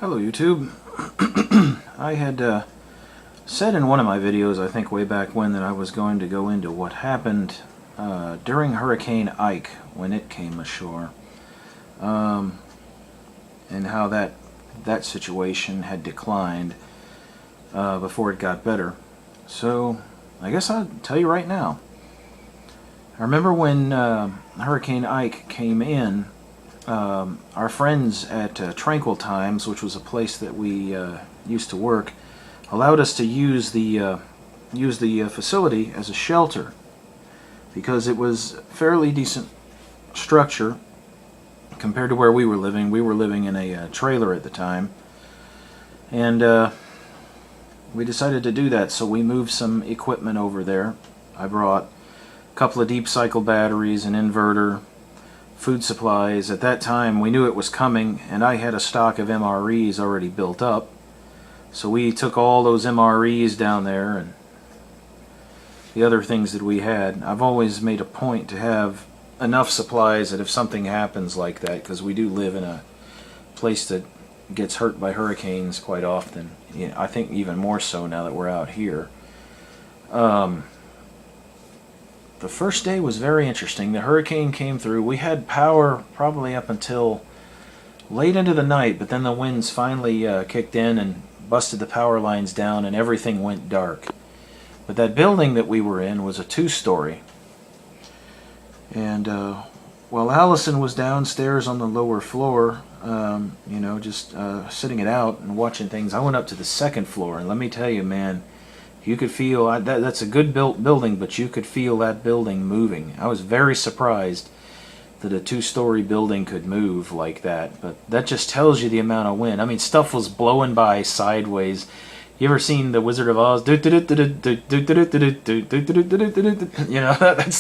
Hello YouTube. I had said in one of my videos, I think way back when, that I was going to go into what happened during Hurricane Ike when it came ashore, and how that situation had declined before it got better. So I guess I'll tell you right now. I remember when Hurricane Ike came in. Our friends at Tranquil Times, which was a place that we used to work, allowed us to use the facility as a shelter because it was a fairly decent structure compared to where we were living. We were living in a trailer at the time, and we decided to do that, so we moved some equipment over there. I brought a couple of deep cycle batteries, an inverter, food supplies. At that time we knew it was coming, and I had a stock of MREs already built up, so we took all those MREs down there and the other things that we had. I've always made a point to have enough supplies that if something happens like that, because we do live in a place that gets hurt by hurricanes quite often. I think even more so now that we're out here. The first day was very interesting. The hurricane came through. We had power probably up until late into the night, but then the winds finally kicked in and busted the power lines down, and everything went dark. But that building that we were in was a two-story. And while Allison was downstairs on the lower floor, just sitting it out and watching things, I went up to the second floor, and let me tell you, man, you could feel that's a good built building, but you could feel that building moving. I was very surprised that a two-story building could move like that, but that just tells you the amount of wind. I mean, stuff was blowing by sideways. You ever seen The Wizard of Oz? That's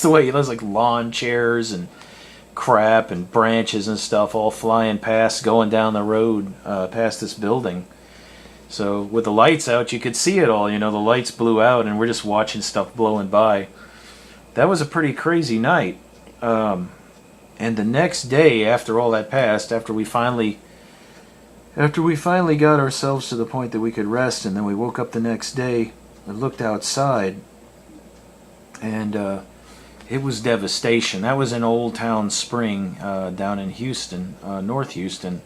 the way. There's like lawn chairs and crap and branches and stuff all flying past, going down the road past this building. So with the lights out, you could see it all. The lights blew out, and we're just watching stuff blowing by. That was a pretty crazy night. And the next day, after all that passed, after we finally got ourselves to the point that we could rest, and then we woke up the next day and looked outside, and it was devastation. That was in Old Town Spring, down in Houston, North Houston.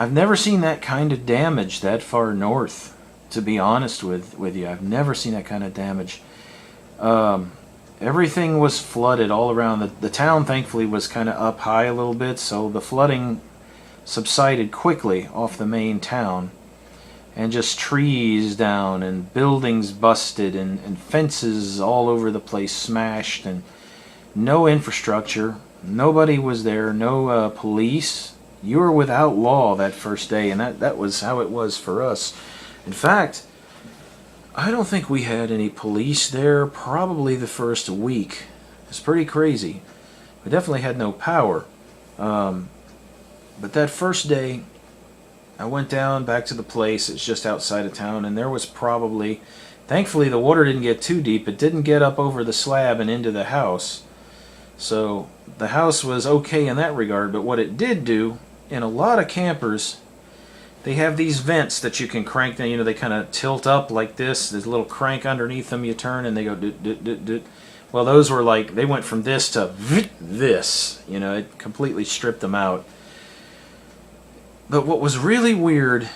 I've never seen that kind of damage that far north, to be honest with you. I've never seen that kind of damage. Everything was flooded all around. The town, thankfully, was kind of up high a little bit, so the flooding subsided quickly off the main town. And just trees down, and buildings busted, and fences all over the place smashed, and no infrastructure. Nobody was there, no police. You were without law that first day, and that was how it was for us. In fact, I don't think we had any police there probably the first week. It's pretty crazy. We definitely had no power. But that first day, I went down back to the place. It's just outside of town, and there was probably... Thankfully, the water didn't get too deep. It didn't get up over the slab and into the house. So the house was okay in that regard, but what it did do, in a lot of campers, they have these vents that you can crank. They kind of tilt up like this. There's a little crank underneath them you turn, and they go doot, doot, doot, doot. Well, those were like, they went from this to this. It completely stripped them out. But what was really weird,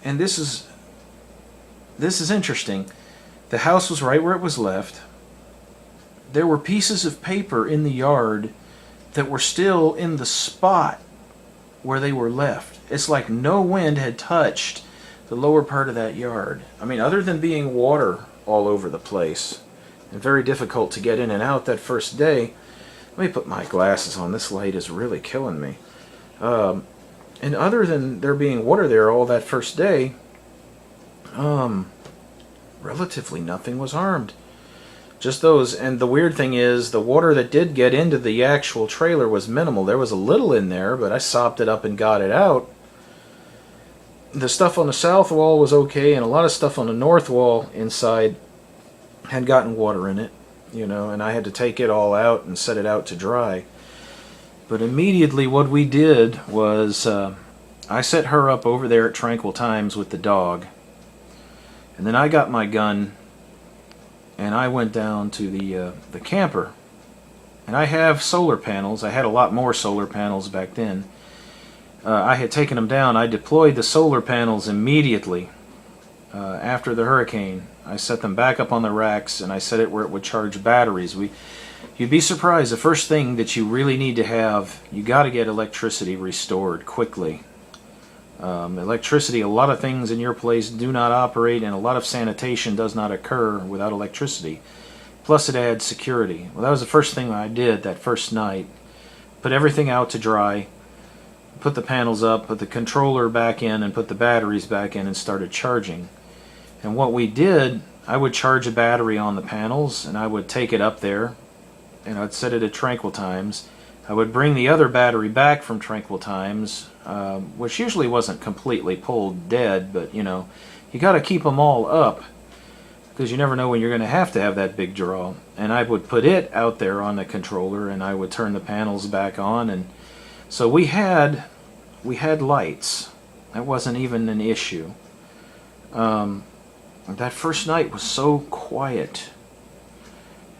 and this is interesting, the house was right where it was left. There were pieces of paper in the yard that were still in the spot where they were left. It's like no wind had touched the lower part of that yard. I mean, other than being water all over the place and very difficult to get in and out that first day. Let me put my glasses on. This light is really killing me. And other than there being water there all that first day, relatively nothing was harmed. Just those. And the weird thing is, the water that did get into the actual trailer was minimal. There was a little in there, but I sopped it up and got it out. The stuff on the south wall was okay, and a lot of stuff on the north wall inside had gotten water in it, and I had to take it all out and set it out to dry. But immediately what we did was I set her up over there at Tranquil Times with the dog, and then I got my gun and I went down to the camper. And I have solar panels. I had a lot more solar panels back then. I had taken them down. I deployed the solar panels immediately after the hurricane. I set them back up on the racks, and I set it where it would charge batteries. You'd be surprised. The first thing that you really need to have, you got to get electricity restored quickly. Electricity, a lot of things in your place do not operate, and a lot of sanitation does not occur without electricity. Plus it adds security. Well, that was the first thing I did that first night. Put everything out to dry, put the panels up, put the controller back in, and put the batteries back in, and started charging. And what we did, I would charge a battery on the panels, and I would take it up there, and I'd set it at Tranquil Times. I would bring the other battery back from Tranquil Times, which usually wasn't completely pulled dead, but you know, you got to keep them all up, because you never know when you're going to have that big draw. And I would put it out there on the controller, and I would turn the panels back on, and so we had lights. That wasn't even an issue. That first night was so quiet,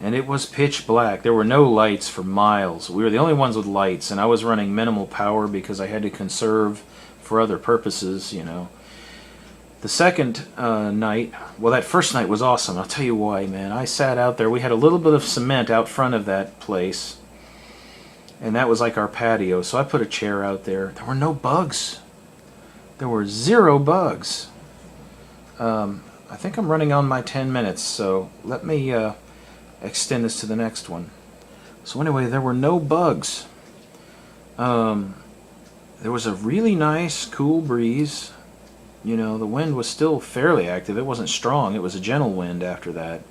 and it was pitch black. There were no lights for miles. We were the only ones with lights, and I was running minimal power because I had to conserve for other purposes, you know. The second night, well, that first night was awesome. I'll tell you why, man. I sat out there. We had a little bit of cement out front of that place, and that was like our patio. So I put a chair out there. There were no bugs. There were 0 bugs. I think I'm running on my 10 minutes, so let me extend this to the next one. So anyway, there were no bugs. There was a really nice, cool breeze. You know, the wind was still fairly active. It wasn't strong. It was a gentle wind after that.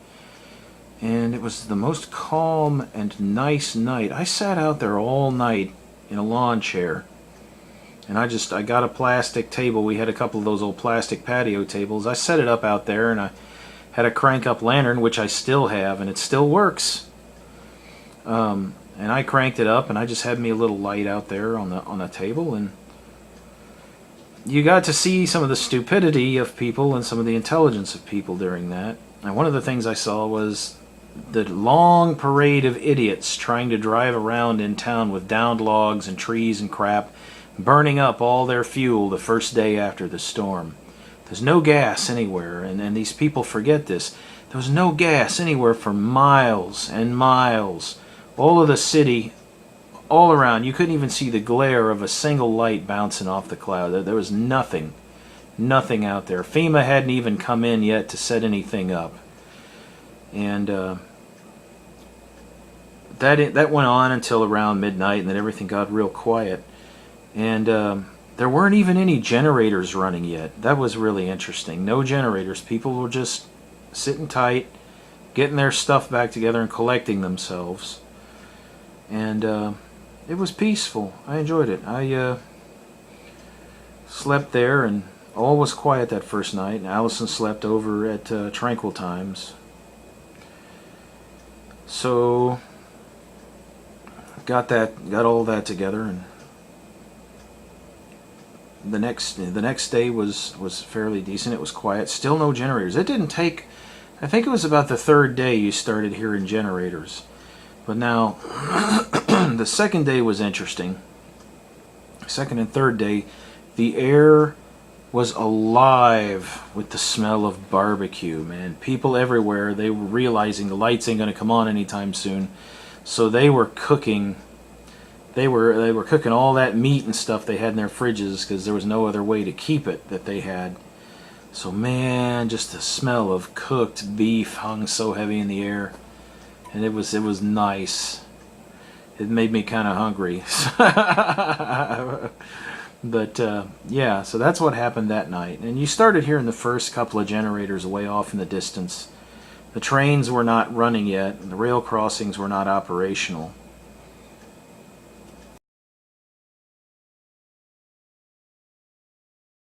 And it was the most calm and nice night. I sat out there all night in a lawn chair. And I got a plastic table. We had a couple of those old plastic patio tables. I set it up out there, and I had a crank-up lantern, which I still have, and it still works. And I cranked it up, and I just had me a little light out there on the table, and you got to see some of the stupidity of people and some of the intelligence of people during that. And one of the things I saw was the long parade of idiots trying to drive around in town with downed logs and trees and crap, burning up all their fuel the first day after the storm. There's no gas anywhere, and these people forget this. There was no gas anywhere for miles and miles. All of the city, all around, you couldn't even see the glare of a single light bouncing off the cloud. There was nothing out there. FEMA hadn't even come in yet to set anything up. And that went on until around midnight, and then everything got real quiet. And there weren't even any generators running yet. That was really interesting. No generators. People were just sitting tight, getting their stuff back together and collecting themselves. And it was peaceful. I enjoyed it. I slept there, and all was quiet that first night. And Allison slept over at Tranquil Times. So got all that together, and the next day was fairly decent. It was quiet. Still no generators. It didn't take, I think it was about the third day you started hearing generators. But now the second day was interesting. Second and third day, the air was alive with the smell of barbecue, man. People everywhere, they were realizing the lights ain't going to come on anytime soon. So they were cooking. They were cooking all that meat and stuff they had in their fridges, because there was no other way to keep it that they had. So man, just the smell of cooked beef hung so heavy in the air, and it was nice. It made me kind of hungry. But yeah, so that's what happened that night. And you started hearing the first couple of generators way off in the distance. The trains were not running yet, and the rail crossings were not operational.